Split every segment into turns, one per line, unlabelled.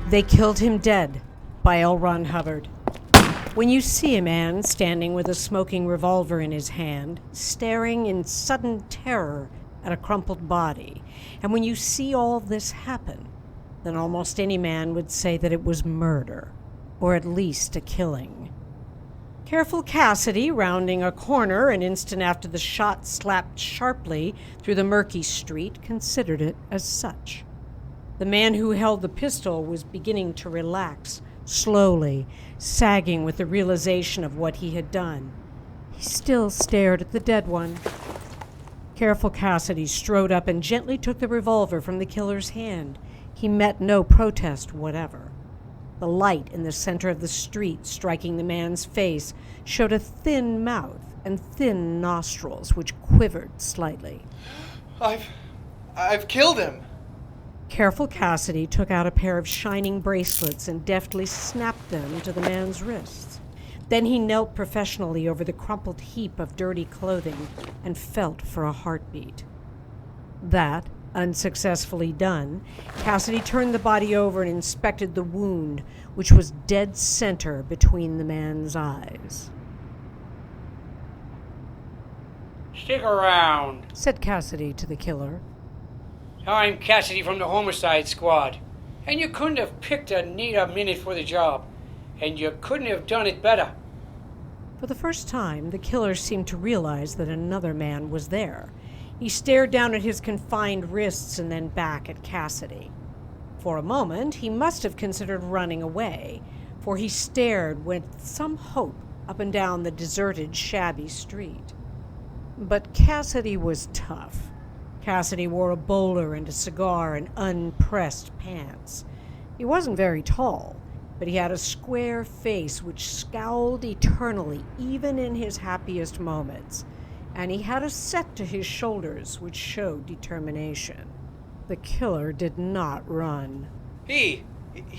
They killed him dead by L. Ron Hubbard. When you see a man standing with a smoking revolver in his hand, staring in sudden terror at a crumpled body, and when you see all this happen, then almost any man would say that it was murder, or at least a killing. Careful Cassidy, rounding a corner an instant after the shot slapped sharply through the murky street, considered it as such. The man who held the pistol was beginning to relax, slowly, sagging with the realization of what he had done. He still stared at the dead one. Careful Cassidy strode up and gently took the revolver from the killer's hand. He met no protest whatever. The light in the center of the street striking the man's face showed a thin mouth and thin nostrils which quivered slightly.
I've killed him.
Careful Cassidy took out a pair of shining bracelets and deftly snapped them to the man's wrists. Then he knelt professionally over the crumpled heap of dirty clothing and felt for a heartbeat. That, unsuccessfully done, Cassidy turned the body over and inspected the wound, which was dead center between the man's eyes.
"Stick around,"
said Cassidy to the killer.
"I'm Cassidy from the Homicide Squad, and you couldn't have picked a neater minute for the job, and you couldn't have done it better."
For the first time, the killer seemed to realize that another man was there. He stared down at his confined wrists and then back at Cassidy. For a moment, he must have considered running away, for he stared with some hope up and down the deserted, shabby street. But Cassidy was tough. Cassidy wore a bowler and a cigar and unpressed pants. He wasn't very tall, but he had a square face which scowled eternally, even in his happiest moments, and he had a set to his shoulders which showed determination. The killer did not run.
He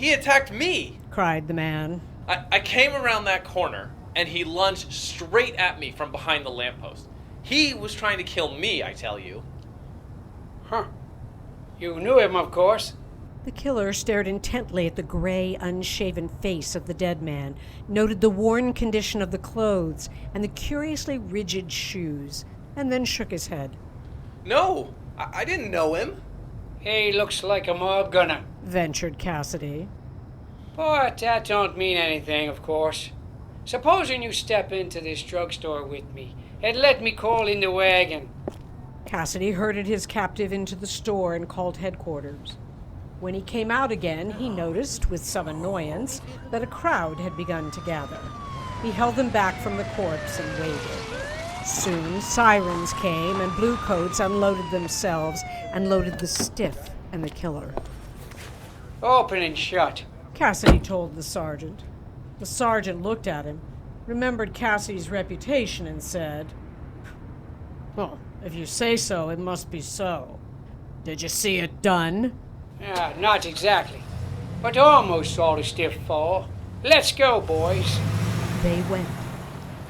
attacked me,
cried the man.
I came around that corner, and he lunged straight at me from behind the lamppost. He was trying to kill me, I tell you.
Huh. You knew him, of course.
The killer stared intently at the gray, unshaven face of the dead man, noted the worn condition of the clothes and the curiously rigid shoes, and then shook his head.
No, I didn't know him.
He looks like a mob gunner,
ventured Cassidy.
But that don't mean anything, of course. Supposing you step into this drugstore with me and let me call in the wagon.
Cassidy herded his captive into the store and called headquarters. When he came out again, he noticed, with some annoyance, that a crowd had begun to gather. He held them back from the corpse and waited. Soon, sirens came, and bluecoats unloaded themselves and loaded the stiff and the killer.
"Open and shut,"
Cassidy told the sergeant. The sergeant looked at him, remembered Cassidy's reputation, and said, "Well, if you say so, it must be so. Did you see it done?"
Not exactly, but almost all the stiff fall. Let's go, boys."
They went.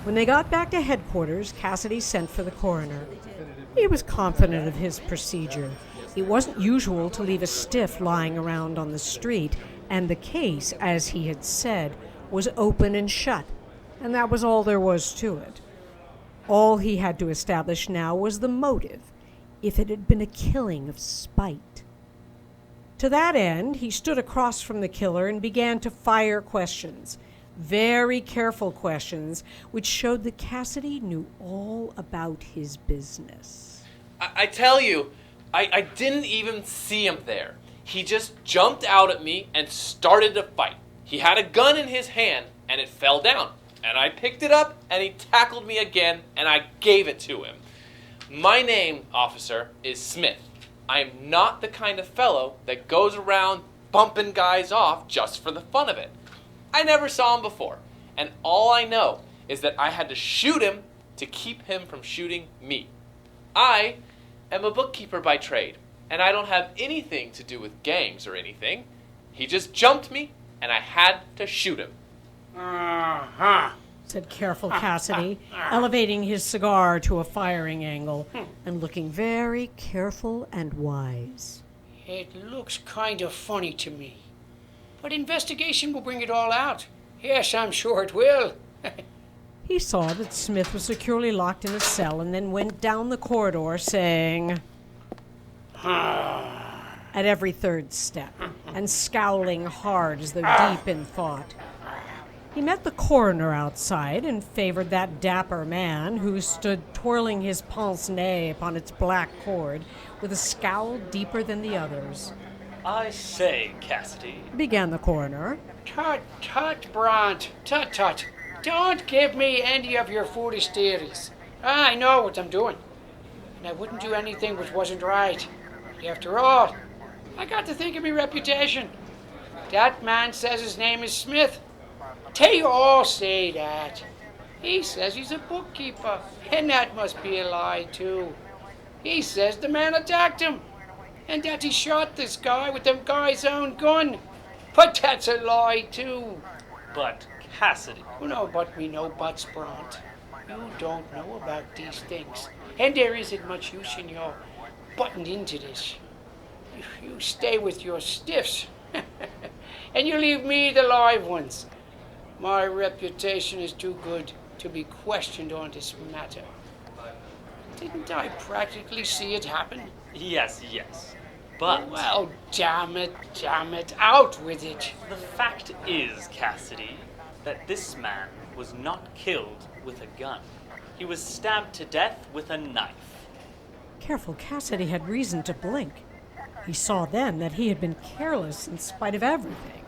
When they got back to headquarters, Cassidy sent for the coroner. He was confident of his procedure. It wasn't usual to leave a stiff lying around on the street, and the case, as he had said, was open and shut, and that was all there was to it. All he had to establish now was the motive, if it had been a killing of spite. To that end, he stood across from the killer and began to fire questions, very careful questions, which showed that Cassidy knew all about his business.
I tell you, I didn't even see him there. He just jumped out at me and started to fight. He had a gun in his hand, and it fell down. And I picked it up, and he tackled me again, and I gave it to him. My name, officer, is Smith. I am not the kind of fellow that goes around bumping guys off just for the fun of it. I never saw him before, and all I know is that I had to shoot him to keep him from shooting me. I am a bookkeeper by trade, and I don't have anything to do with gangs or anything. He just jumped me, and I had to shoot him.
Uh-huh,
said careful Cassidy, elevating his cigar to a firing angle and looking very careful and wise.
It looks kind of funny to me. But investigation will bring it all out. Yes, I'm sure it will.
He saw that Smith was securely locked in a cell and then went down the corridor saying at every third step and scowling hard as though deep in thought. He met the coroner outside and favored that dapper man who stood twirling his pince-nez upon its black cord with a scowl deeper than the others.
I say, Cassidy,
Began the coroner.
Tut, Brant. Tut. Don't give me any of your foolish theories. I know what I'm doing. And I wouldn't do anything which wasn't right. But after all, I got to think of my reputation. That man says his name is Smith. They all say that. He says he's a bookkeeper, and that must be a lie, too. He says the man attacked him, and that he shot this guy with them guy's own gun. But that's a lie, too.
but Cassidy.
You know but me no buts, Brant. You don't know about these things, and there isn't much use in your butting into this. If you stay with your stiffs, and you leave me the live ones, my reputation is too good to be questioned on this matter. Didn't I practically see it happen?
Yes. But
Well, damn it, out with it.
the fact is, Cassidy, that this man was not killed with a gun. He was stabbed to death with a knife.
Careful Cassidy had reason to blink. He saw then that he had been careless in spite of everything.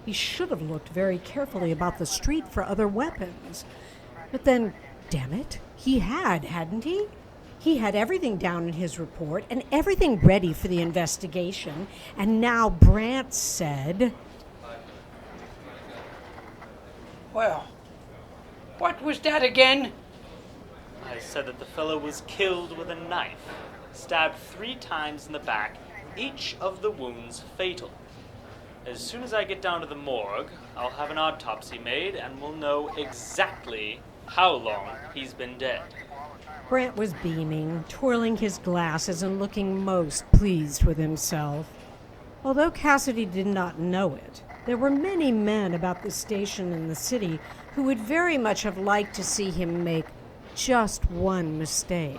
He should have looked very carefully about the street for other weapons. But then, damn it, he hadn't he? He had everything down in his report and everything ready for the investigation. And now Brant said,
Well, what was that again?
I said that the fellow was killed with a knife, stabbed 3 times in the back, each of the wounds fatal. As soon as I get down to the morgue, I'll have an autopsy made and we'll know exactly how long he's been dead.
Brant was beaming, twirling his glasses and looking most pleased with himself. Although Cassidy did not know it, there were many men about the station and the city who would very much have liked to see him make just one mistake.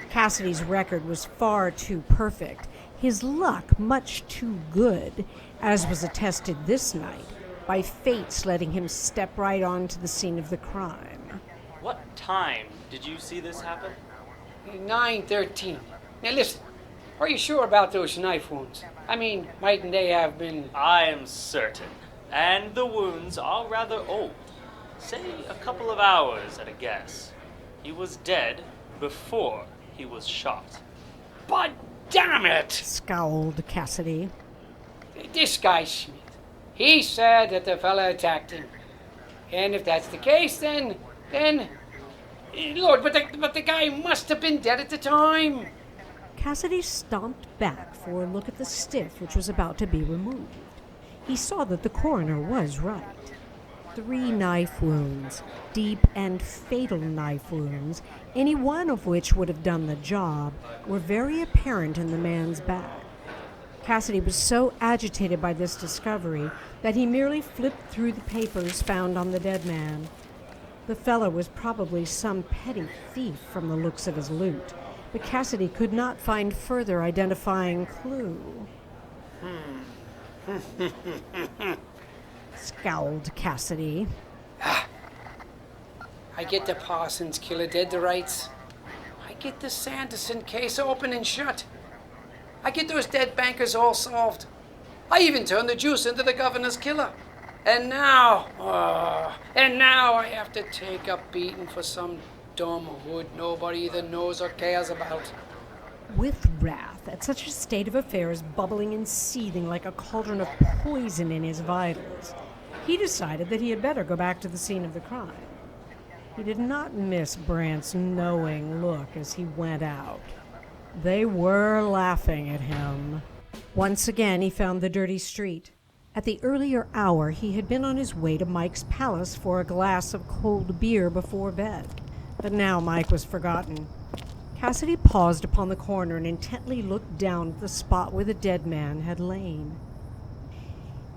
Cassidy's record was far too perfect, his luck much too good, as was attested this night by fate's letting him step right onto the scene of the crime.
What time did you see this happen?
9:13. Now listen, are you sure about those knife wounds? I mean, mightn't they have been...
I am certain. And the wounds are rather old. Say a couple of hours at a guess. He was dead before he was shot.
But damn it!
Scowled Cassidy.
This guy Smith, he said that the fella attacked him. And if that's the case, then... Lord, but the guy must have been dead at the time.
Cassidy stomped back for a look at the stiff which was about to be removed. He saw that the coroner was right. 3 knife wounds, deep and fatal knife wounds, any one of which would have done the job, were very apparent in the man's back. Cassidy was so agitated by this discovery that he merely flipped through the papers found on the dead man. The fellow was probably some petty thief from the looks of his loot, but Cassidy could not find further identifying clue. Scowled Cassidy.
I get the Parsons killer dead to rights. I get the Sanderson case open and shut. I get those dead bankers all solved. I even turned the juice into the governor's killer. And now I have to take a beating for some dumb hood nobody either knows or cares about.
With wrath at such a state of affairs bubbling and seething like a cauldron of poison in his vitals, he decided that he had better go back to the scene of the crime. He did not miss Brant's knowing look as he went out. They were laughing at him. Once again he found the dirty street. At the earlier hour he had been on his way to Mike's palace for a glass of cold beer before bed. But now Mike was forgotten. Cassidy paused upon the corner and intently looked down at the spot where the dead man had lain.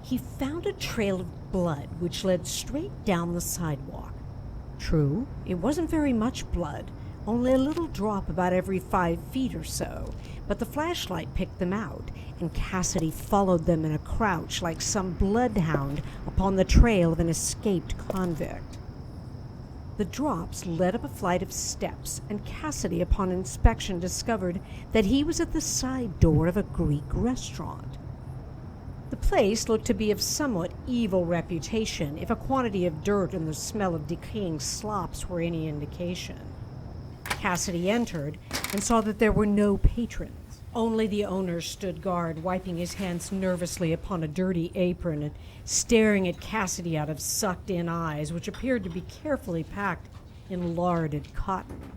he found a trail of blood which led straight down the sidewalk. True, it wasn't very much blood, only a little drop about every 5 feet or so, but the flashlight picked them out, and Cassidy followed them in a crouch like some bloodhound upon the trail of an escaped convict. The drops led up a flight of steps, and Cassidy, upon inspection, discovered that he was at the side door of a Greek restaurant. The place looked to be of somewhat evil reputation, if a quantity of dirt and the smell of decaying slops were any indication. Cassidy entered and saw that there were no patrons. Only the owner stood guard, wiping his hands nervously upon a dirty apron and staring at Cassidy out of sucked-in eyes, which appeared to be carefully packed in larded cotton.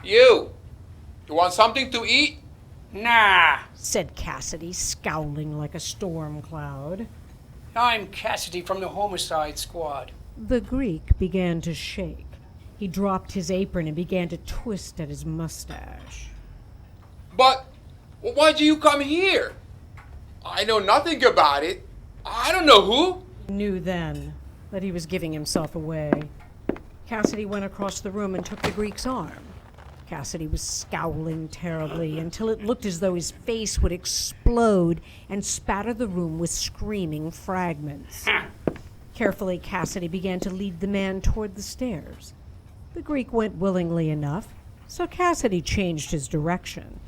You want something to eat?
Nah,
Said Cassidy, scowling like a storm cloud.
I'm Cassidy from the Homicide Squad.
The Greek began to shake. He dropped his apron and began to twist at his mustache.
But why do you come here? I know nothing about it. I don't know who.
Knew then that he was giving himself away. Cassidy went across the room and took the Greek's arm. Cassidy was scowling terribly until it looked as though his face would explode and spatter the room with screaming fragments. Carefully, Cassidy began to lead the man toward the stairs. The Greek went willingly enough, so Cassidy changed his direction.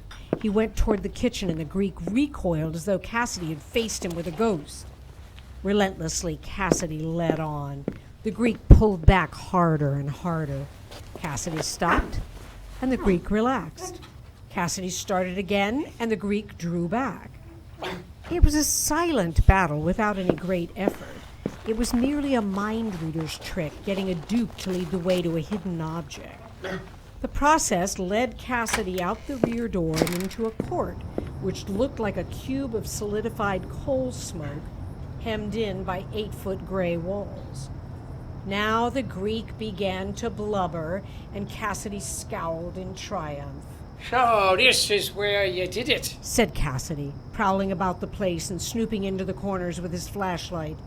He went toward the kitchen, and the Greek recoiled as though Cassidy had faced him with a ghost. Relentlessly, Cassidy led on. The Greek pulled back harder and harder. Cassidy stopped, and the Greek relaxed. Cassidy started again, and the Greek drew back. It was a silent battle without any great effort. It was merely a mind reader's trick, getting a dupe to lead the way to a hidden object. The process led Cassidy out the rear door and into a court, which looked like a cube of solidified coal smoke, hemmed in by 8-foot gray walls. Now the Greek began to blubber, and Cassidy scowled in triumph.
So this is where you did it.
Said Cassidy, prowling about the place and snooping into the corners with his flashlight.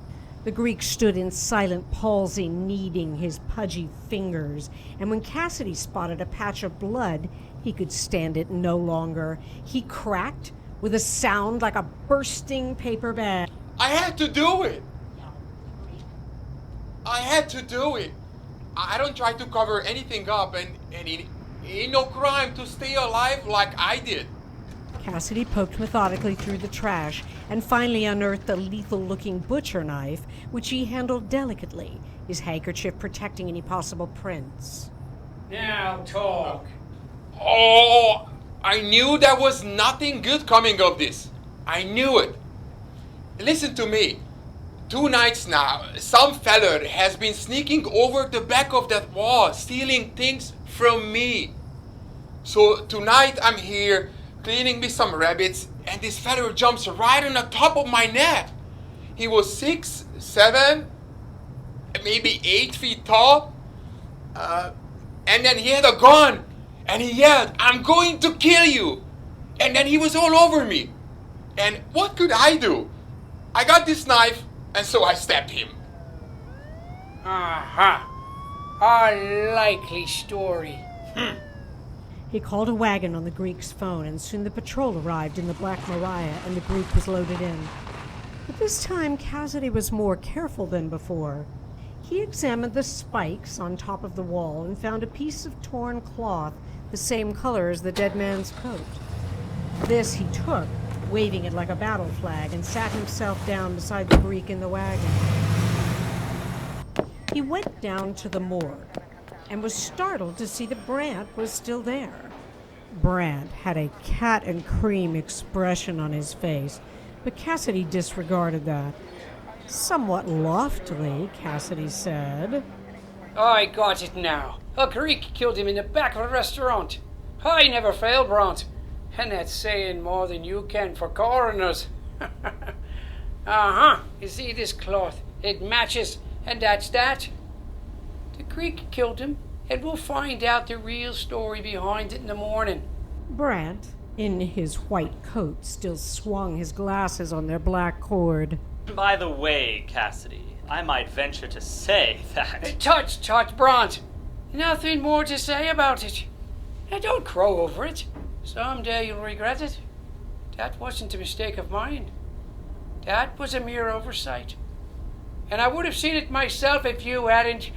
The Greek stood in silent palsy, kneading his pudgy fingers, and when Cassidy spotted a patch of blood, he could stand it no longer. He cracked with a sound like a bursting paper bag.
I had to do it. I don't try to cover anything up, and it ain't no crime to stay alive like I did.
Cassidy poked methodically through the trash and finally unearthed a lethal-looking butcher knife, which he handled delicately, his handkerchief protecting any possible prints.
Now talk.
Oh, I knew there was nothing good coming of this. I knew it. Listen to me. 2 nights now, some feller has been sneaking over the back of that wall, stealing things from me. So tonight I'm here, cleaning me some rabbits, and this feller jumps right on the top of my neck. He was 6, 7, maybe 8 feet tall. And then he had a gun, and he yelled, "I'm going to kill you!" And then he was all over me. And what could I do? I got this knife, and so I stabbed him.
Aha. A likely story.
He called a wagon on the Greek's phone, and soon the patrol arrived in the Black Mariah, and the Greek was loaded in. But this time, Cassidy was more careful than before. He examined the spikes on top of the wall and found a piece of torn cloth the same color as the dead man's coat. This he took, waving it like a battle flag, and sat himself down beside the Greek in the wagon. He went down to the morgue and was startled to see that Brant was still there. Brant had a cat and cream expression on his face, but Cassidy disregarded that. Somewhat loftily, Cassidy said,
I got it now. A Greek killed him in the back of a restaurant. I never fail, Brant. And that's saying more than you can for coroners. Uh-huh. You see this cloth? It matches, and that's that. The Greek killed him, and we'll find out the real story behind it in the morning.
Brant, in his white coat, still swung his glasses on their black cord.
By the way, Cassidy, I might venture to say that...
Tut, Brant. Nothing more to say about it. Now, don't crow over it. Someday you'll regret it. That wasn't a mistake of mine. That was a mere oversight. And I would have seen it myself if you hadn't...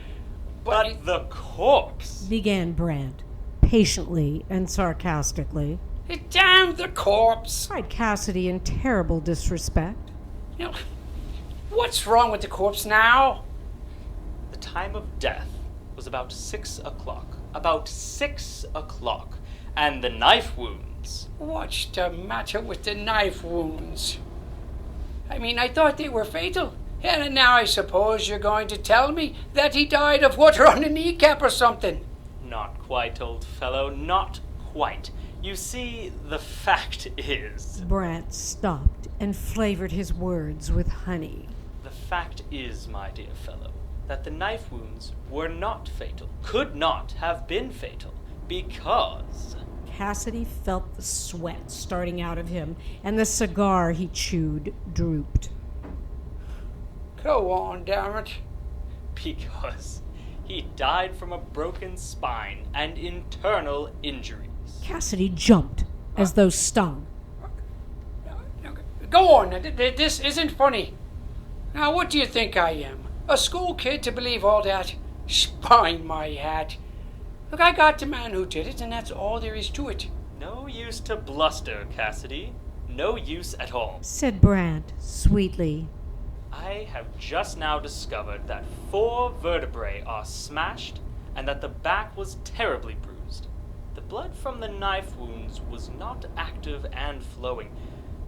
But the corpse!
Began Brant, patiently and sarcastically.
Damn the corpse!
Cried Cassidy in terrible disrespect.
You know, what's wrong with the corpse now?
The time of death was about 6 o'clock. About 6 o'clock. And the knife wounds...
What's the matter with the knife wounds? I mean, I thought they were fatal. And now I suppose you're going to tell me that he died of water on the kneecap or something.
Not quite, old fellow, not quite. You see, the fact is...
Brant stopped and flavored his words with honey.
The fact is, my dear fellow, that the knife wounds were not fatal, could not have been fatal, because...
Cassidy felt the sweat starting out of him, and the cigar he chewed drooped.
Go on, damn it.
Because he died from a broken spine and internal injuries.
Cassidy jumped, as though stung.
Go on, this isn't funny. Now, what do you think I am? A school kid to believe all that? Spine my hat. Look, I got the man who did it, and that's all there is to it.
No use to bluster, Cassidy. No use at all.
Said Brant, sweetly.
I have just now discovered that 4 vertebrae are smashed and that the back was terribly bruised. The blood from the knife wounds was not active and flowing.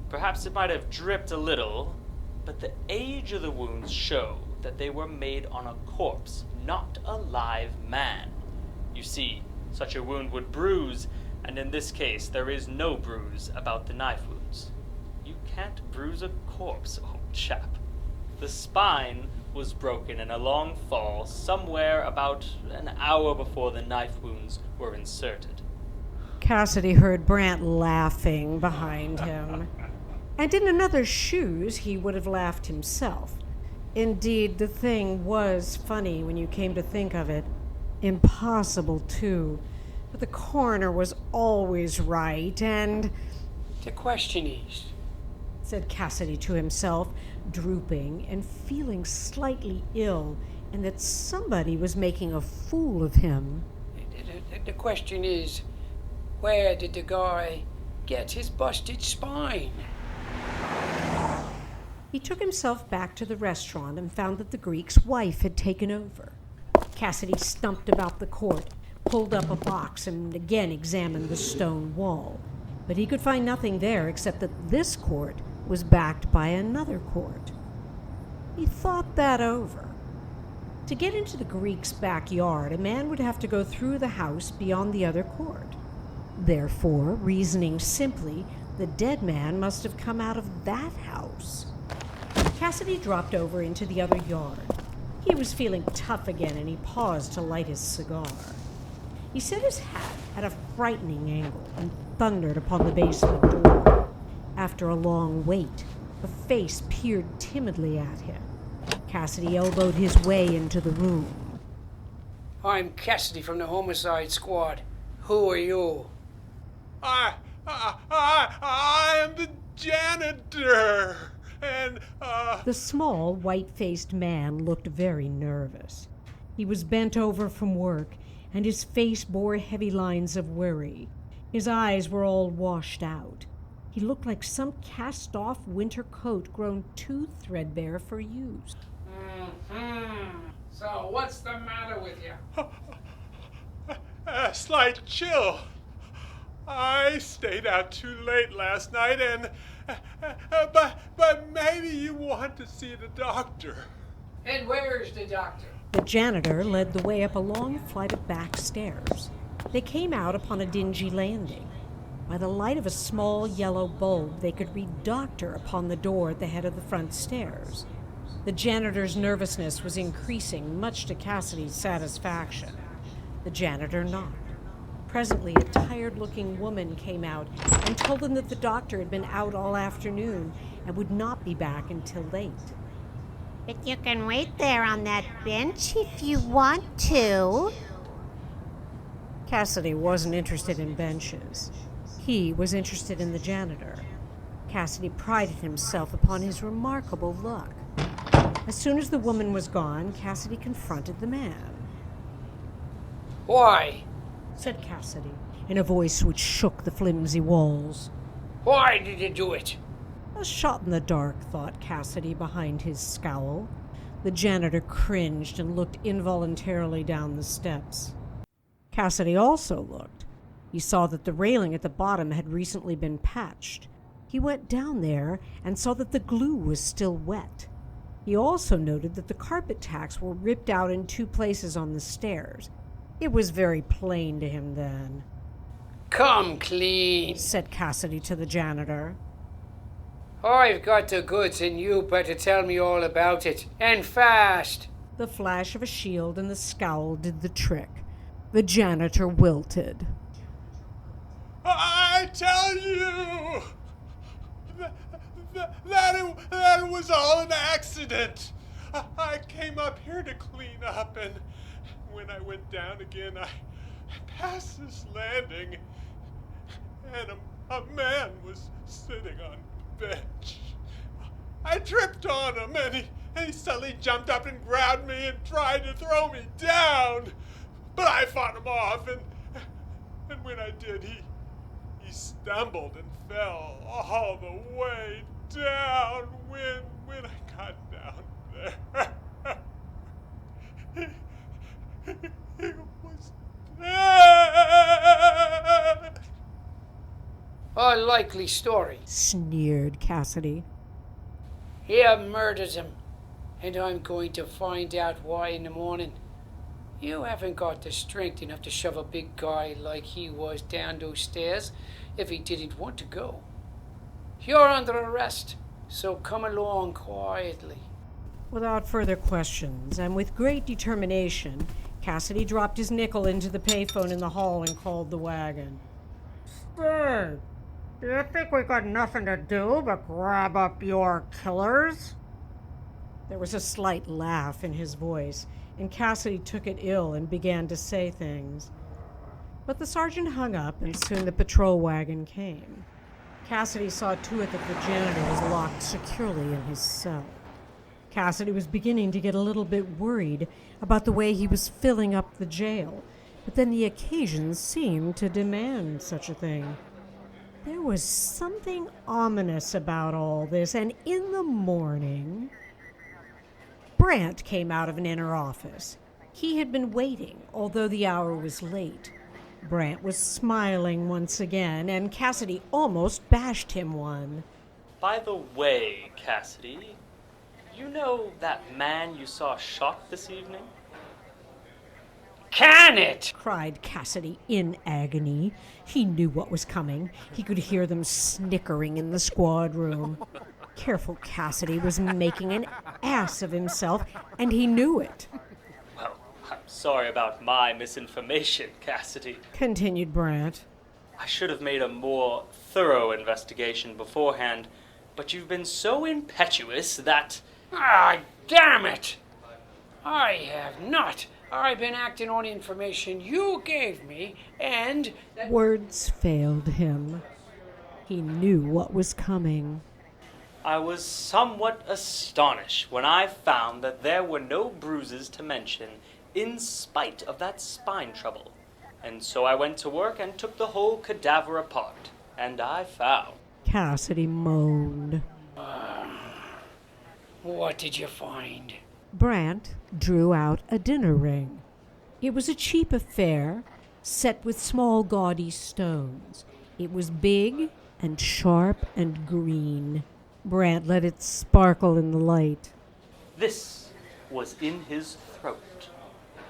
Perhaps it might have dripped a little, but the age of the wounds show that they were made on a corpse, not a live man. You see, such a wound would bruise, and in this case there is no bruise about the knife wounds. You can't bruise a corpse, old chap. The spine was broken in a long fall somewhere about an hour before the knife wounds were inserted.
Cassidy heard Brant laughing behind him. And in another's shoes, he would have laughed himself. Indeed, the thing was funny when you came to think of it. Impossible, too. But the coroner was always right, and...
The question is...
said Cassidy to himself, drooping and feeling slightly ill, and that somebody was making a fool of him.
The question is, where did the guy get his busted spine?
He took himself back to the restaurant and found that the Greek's wife had taken over. Cassidy stumped about the court, pulled up a box, and again examined the stone wall. But he could find nothing there except that this court was backed by another court. He thought that over. To get into the Greek's backyard, a man would have to go through the house beyond the other court. Therefore, reasoning simply, the dead man must have come out of that house. Cassidy dropped over into the other yard. He was feeling tough again, and he paused to light his cigar. He set his hat at a frightening angle and thundered upon the basement door. After a long wait, a face peered timidly at him. Cassidy elbowed his way into the room.
I'm Cassidy from the homicide squad. Who are you?
I am the janitor, and,
The small, white-faced man looked very nervous. He was bent over from work, and his face bore heavy lines of worry. His eyes were all washed out. He looked like some cast-off winter coat grown too threadbare for use.
So what's the matter with you?
a slight chill. I stayed out too late last night, and but maybe you want to see the doctor.
And where's the doctor?
The janitor led the way up a long flight of back stairs. They came out upon a dingy landing. By the light of a small yellow bulb, they could read doctor upon the door at the head of the front stairs. The janitor's nervousness was increasing, much to Cassidy's satisfaction. The janitor knocked. Presently, a tired-looking woman came out and told them that the doctor had been out all afternoon and would not be back until late.
But you can wait there on that bench if you want to.
Cassidy wasn't interested in benches. He was interested in the janitor. Cassidy prided himself upon his remarkable luck. As soon as the woman was gone, Cassidy confronted the man.
Why?
Said Cassidy, in a voice which shook the flimsy walls.
Why did you do it?
A shot in the dark, thought Cassidy behind his scowl. The janitor cringed and looked involuntarily down the steps. Cassidy also looked. He saw that the railing at the bottom had recently been patched. He went down there and saw that the glue was still wet. He also noted that the carpet tacks were ripped out in 2 places on the stairs. It was very plain to him then.
Come clean,
Said Cassidy to the janitor.
I've got the goods and you better tell me all about it, and fast.
The flash of a shield and the scowl did the trick. The janitor wilted.
I tell you that it was all an accident. I came up here to clean up, and when I went down again, I passed this landing, and a man was sitting on the bench. I tripped on him, and he suddenly jumped up and grabbed me and tried to throw me down. But I fought him off, and when I did, he stumbled and fell all the way down when I got down there. He was dead.
A likely story.
Sneered Cassidy.
He murdered him, and I'm going to find out why in the morning. You haven't got the strength enough to shove a big guy like he was down those stairs if he didn't want to go. You're under arrest, so come along quietly.
Without further questions, and with great determination, Cassidy dropped his nickel into the payphone in the hall and called the wagon. Stay! Do you think we got nothing to do but grab up your killers? There was a slight laugh in his voice, and Cassidy took it ill and began to say things. But the sergeant hung up, and soon the patrol wagon came. Cassidy saw to it that the janitor was locked securely in his cell. Cassidy was beginning to get a little bit worried about the way he was filling up the jail, but then the occasion seemed to demand such a thing. There was something ominous about all this, and in the morning, Brant came out of an inner office. He had been waiting, although the hour was late. Brant was smiling once again, and Cassidy almost bashed him one.
By the way, Cassidy, you know that man you saw shot this evening?
Can it?
Cried Cassidy in agony. He knew what was coming. He could hear them snickering in the squad room. Careful Cassidy was making an ass of himself, and he knew it.
Well, I'm sorry about my misinformation, Cassidy.
Continued Brant.
I should have made a more thorough investigation beforehand, but you've been so impetuous that...
Ah, damn it! I have not. I've been acting on information you gave me, and...
Words failed him. He knew what was coming.
I was somewhat astonished when I found that there were no bruises to mention in spite of that spine trouble. And so I went to work and took the whole cadaver apart, and I found...
Cassidy moaned.
What did you find?
Brant drew out a dinner ring. It was a cheap affair, set with small gaudy stones. It was big and sharp and green. Brant let it sparkle in the light.
This was in his throat.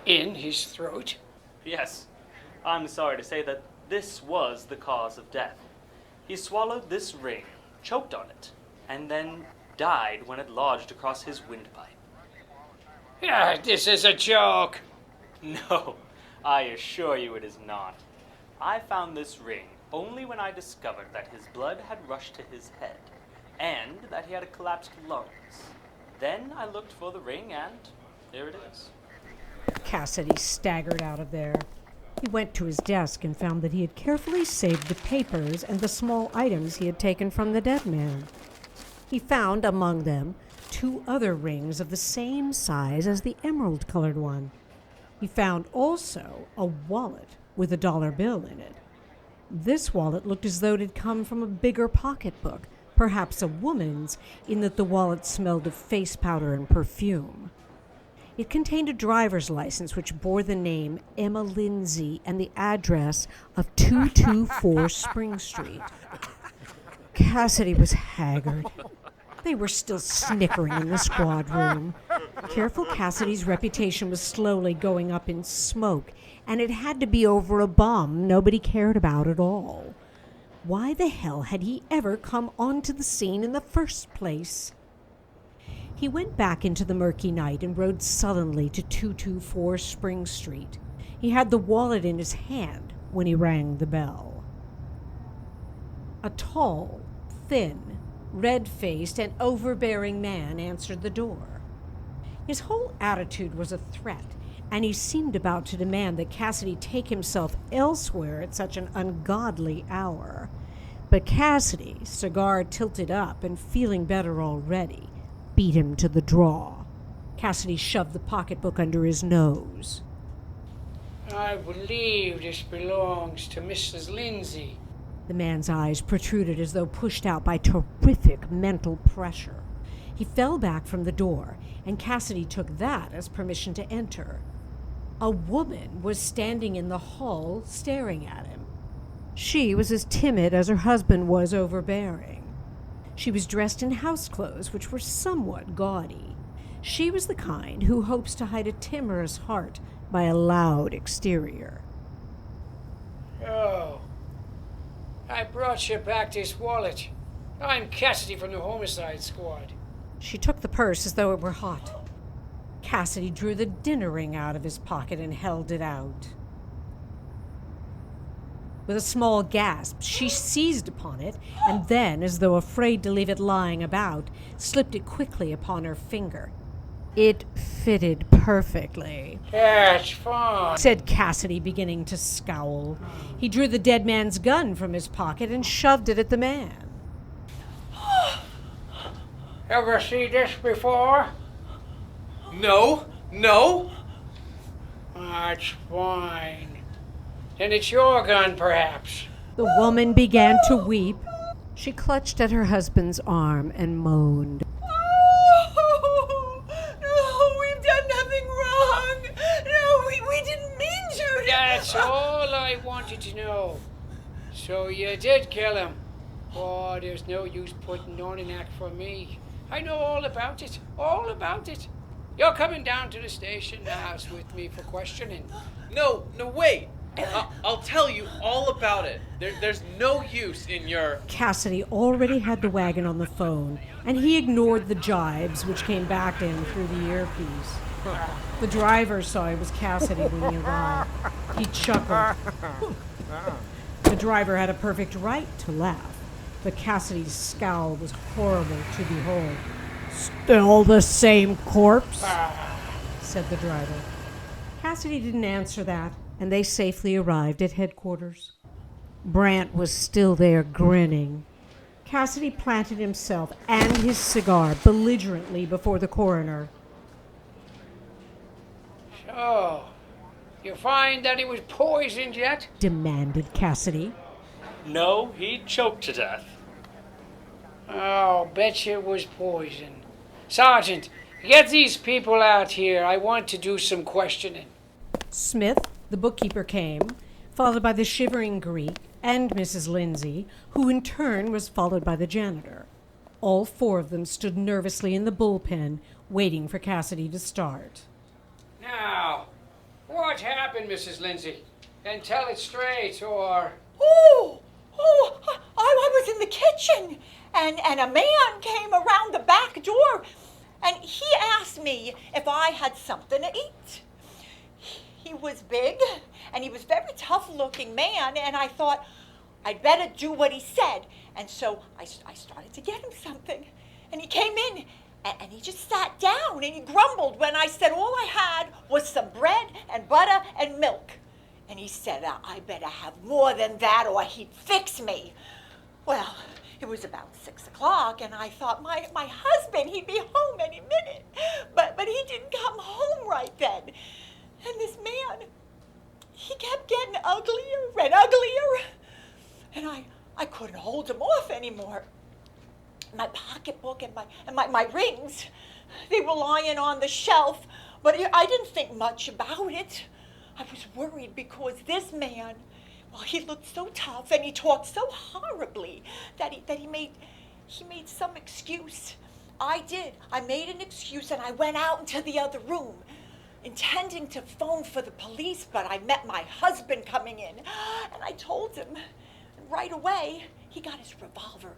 In his throat?
Yes, I'm sorry to say that this was the cause of death. He swallowed this ring, choked on it, and then died when it lodged across his windpipe.
Yeah, this is a joke.
No, I assure you it is not. I found this ring only when I discovered that his blood had rushed to his head, and that he had a collapsed lungs. Then I looked for the ring, and here it is.
Cassidy staggered out of there. He went to his desk and found that he had carefully saved the papers and the small items he had taken from the dead man. He found among them 2 other rings of the same size as the emerald-colored one. He found also a wallet with a dollar bill in it. This wallet looked as though it had come from a bigger pocketbook, perhaps a woman's, in that the wallet smelled of face powder and perfume. It contained a driver's license which bore the name Emma Lindsay and the address of 224 Spring Street. Cassidy was haggard. They were still snickering in the squad room. Careful Cassidy's reputation was slowly going up in smoke, and it had to be over a bum nobody cared about at all. Why the hell had he ever come onto the scene in the first place? He went back into the murky night and rode sullenly to 224 Spring Street. He had the wallet in his hand when he rang the bell. A tall, thin, red-faced, and overbearing man answered the door. His whole attitude was a threat, and he seemed about to demand that Cassidy take himself elsewhere at such an ungodly hour. But Cassidy, cigar tilted up and feeling better already, beat him to the draw. Cassidy shoved the pocketbook under his nose.
I believe this belongs to Mrs. Lindsay.
The man's eyes protruded as though pushed out by terrific mental pressure. He fell back from the door, and Cassidy took that as permission to enter. A woman was standing in the hall staring at him. She was as timid as her husband was overbearing. She was dressed in house clothes, which were somewhat gaudy. She was the kind who hopes to hide a timorous heart by a loud exterior.
Oh, I brought you back this wallet. I'm Cassidy from the Homicide Squad.
She took the purse as though it were hot. Cassidy drew the dinner ring out of his pocket and held it out. With a small gasp, she seized upon it, and then, as though afraid to leave it lying about, slipped it quickly upon her finger. It fitted perfectly,
That's fine.
said Cassidy, beginning to scowl. He drew the dead man's gun from his pocket and shoved it at the man.
Ever see this before?
No, no.
That's fine. Then it's your gun, perhaps.
The woman began to weep. She clutched at her husband's arm and moaned.
Oh, no, we've done nothing wrong. No, we didn't mean to.
That's all I wanted to know. So you did kill him. Oh, there's no use putting on an act for me. I know all about it. All about it. You're coming down to the station house with me for questioning.
No, wait. I'll tell you all about it. There's no use in your...
Cassidy already had the wagon on the phone, and he ignored the jibes which came back to him through the earpiece. The driver saw it was Cassidy when he arrived. He chuckled. The driver had a perfect right to laugh, but Cassidy's scowl was horrible to behold. "Still the same corpse?" said the driver. Cassidy didn't answer that, and they safely arrived at headquarters. Brant was still there, grinning. Cassidy planted himself and his cigar belligerently before the coroner.
So, you find that he was poisoned yet?
Demanded Cassidy.
No, he choked to death.
Oh, bet you it was poison. Sergeant, get these people out here. I want to do some questioning.
Smith, the bookkeeper, came, followed by the shivering Greek and Mrs. Lindsay, who in turn was followed by the janitor. All 4 of them stood nervously in the bullpen, waiting for Cassidy to start.
Now, what happened, Mrs. Lindsay? And tell it straight, or...
I was in the kitchen, and a man came around the back door, and he asked me if I had something to eat. He was big, and he was very tough-looking man, and I thought I'd better do what he said. And so I started to get him something. And he came in and he just sat down and he grumbled when I said all I had was some bread and butter and milk. And he said, I better have more than that or he'd fix me. Well, it was about 6 o'clock, and I thought my husband, he'd be home any minute. But he didn't come home right then. And this man, he kept getting uglier and uglier. And I couldn't hold him off anymore. My pocketbook and my rings, they were lying on the shelf, but I didn't think much about it. I was worried because this man, well, he looked so tough and he talked so horribly that he made some excuse. I did. I made an excuse and I went out into the other room, intending to phone for the police, but I met my husband coming in, and I told him. And right away, he got his revolver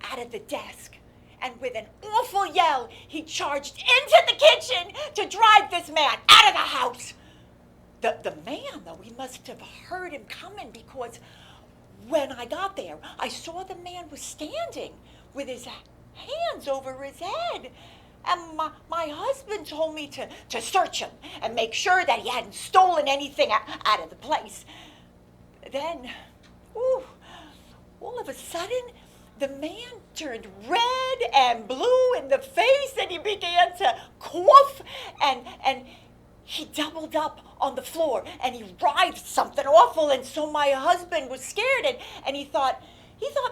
out of the desk, and with an awful yell, he charged into the kitchen to drive this man out of the house. The man, though, he must have heard him coming, because when I got there, I saw the man was standing with his hands over his head. And my husband told me to search him and make sure that he hadn't stolen anything out of the place. Then, all of a sudden, the man turned red and blue in the face, and he began to cough, and he doubled up on the floor, and he writhed something awful, and so my husband was scared, and he thought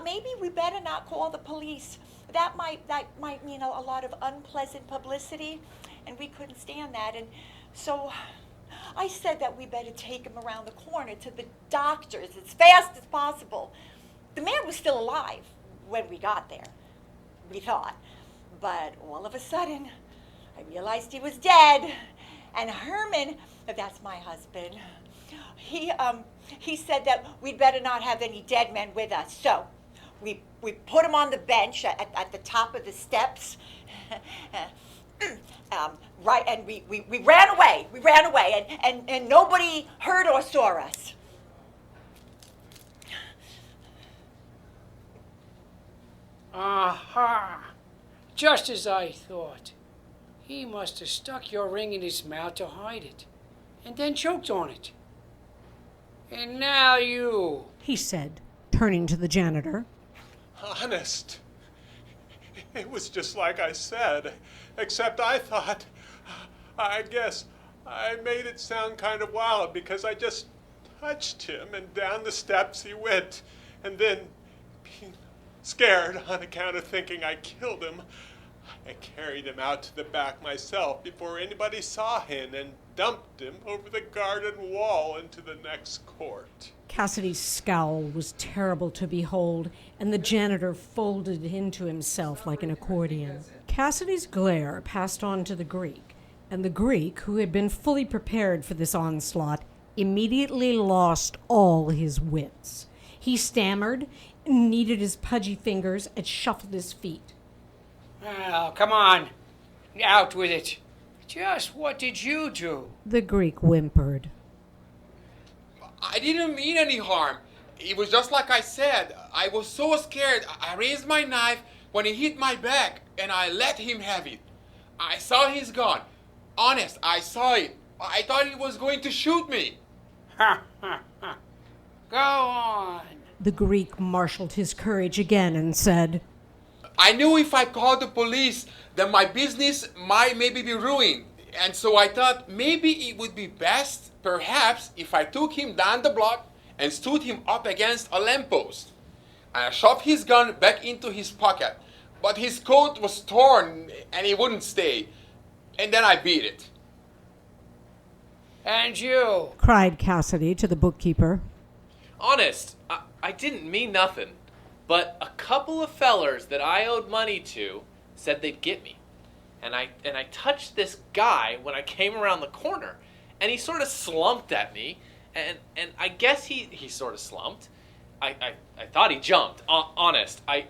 maybe we better not call the police. That might mean a lot of unpleasant publicity, and we couldn't stand that. And so I said that we better take him around the corner to the doctor's as fast as possible. The man was still alive when we got there, we thought. But all of a sudden, I realized he was dead. And Herman, that's my husband, he said that we'd better not have any dead men with us. So we put him on the bench at the top of the steps. Right, and we ran away. We ran away, and nobody heard or saw us.
Aha! Just as I thought. He must have stuck your ring in his mouth to hide it, and then choked on it. And now you,
he said, turning to the janitor.
Honest. It was just like I said, except I guess I made it sound kind of wild because I just touched him and down the steps he went, and then, being scared on account of thinking I killed him, I carried him out to the back myself before anybody saw him and dumped him over the garden wall into the next court.
Cassidy's scowl was terrible to behold, and the janitor folded into himself like an accordion. Cassidy's glare passed on to the Greek, and the Greek, who had been fully prepared for this onslaught, immediately lost all his wits. He stammered, kneaded his pudgy fingers, and shuffled his feet.
Oh, come on. Out with it. Just what did you do?
The Greek whimpered.
I didn't mean any harm. It was just like I said. I was so scared. I raised my knife when he hit my back, and I let him have it. I saw his gun. Honest, I saw it. I thought he was going to shoot me.
Ha, ha, ha. Go on.
The Greek marshaled his courage again and said,
I knew if I called the police, then my business might maybe be ruined. And so I thought maybe it would be best, perhaps, if I took him down the block and stood him up against a lamppost. I shoved his gun back into his pocket, but his coat was torn and he wouldn't stay. And then I beat it.
And you?
Cried Cassidy to the bookkeeper.
Honest, I didn't mean nothing. But a couple of fellers that I owed money to said they'd get me. And I touched this guy when I came around the corner, and he sort of slumped at me, and I guess he sort of slumped. I thought he jumped. Honest, I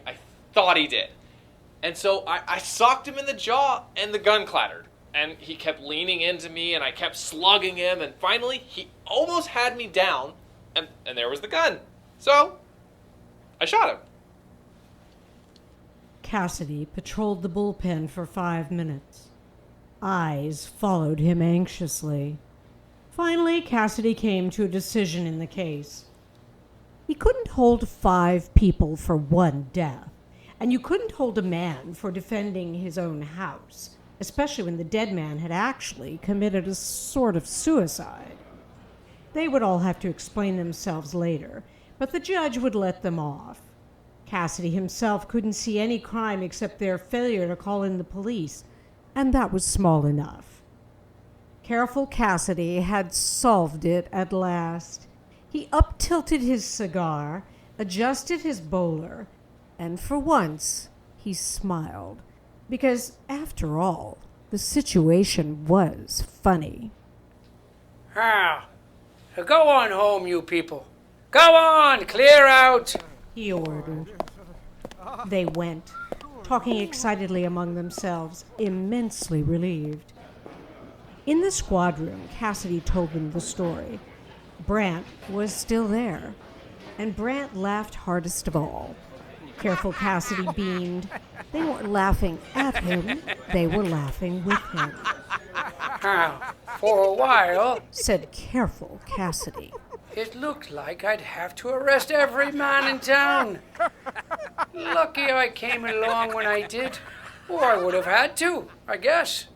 thought he did. And so I socked him in the jaw, and the gun clattered. And he kept leaning into me, and I kept slugging him, and finally he almost had me down, and there was the gun. So I shot him.
Cassidy patrolled the bullpen for 5 minutes. Eyes followed him anxiously. Finally, Cassidy came to a decision in the case. He couldn't hold 5 people for 1 death, and you couldn't hold a man for defending his own house, especially when the dead man had actually committed a sort of suicide. They would all have to explain themselves later, but the judge would let them off. Cassidy himself couldn't see any crime except their failure to call in the police, and that was small enough. Careful Cassidy had solved it at last. He up-tilted his cigar, adjusted his bowler, and for once he smiled, because, after all, the situation was funny.
Ah, go on home, you people. Go on, clear out.
He ordered. They went, talking excitedly among themselves, immensely relieved. In the squad room, Cassidy told them the story. Brant was still there, and Brant laughed hardest of all. Careful Cassidy beamed. They weren't laughing at him, they were laughing with him.
For a while,
Said careful Cassidy.
it looked like I'd have to arrest every man in town. Lucky I came along when I did, or I would have had to, I guess.